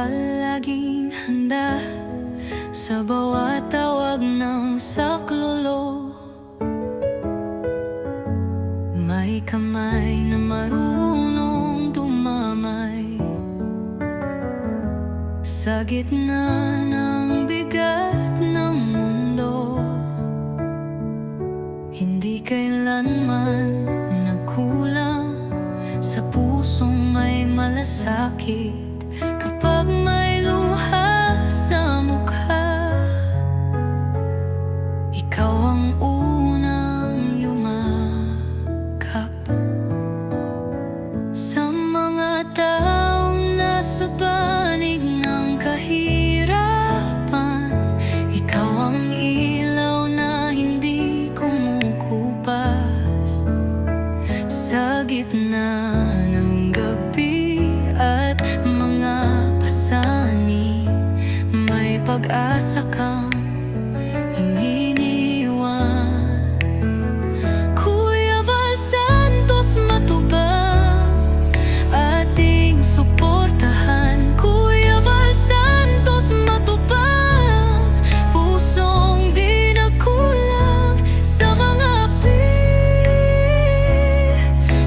palaging handa sa bawat tawag ng saklolo. May kamay na marunong dumamay sa gitna ng bigat ng mundo. Hindi kailanman nagkulang sa pusong may malasakit. Kapag may luha sa mukha, ikaw ang unang yumakap. Sa mga taong nasa panig ng kahirapan, ikaw ang ilaw na hindi kumukupas. Sa gitna ng gabi at mga pasanin, may pag-asa kang iniiwan. Kuya Val Santos Matubang, ating suportahan. Kuya Val Santos Matubang, pusong di nagkulang sa mga api,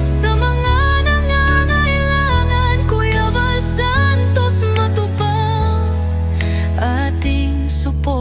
sa mga nangangailangan. Kuya Val Santos Matubang, ating suportahan.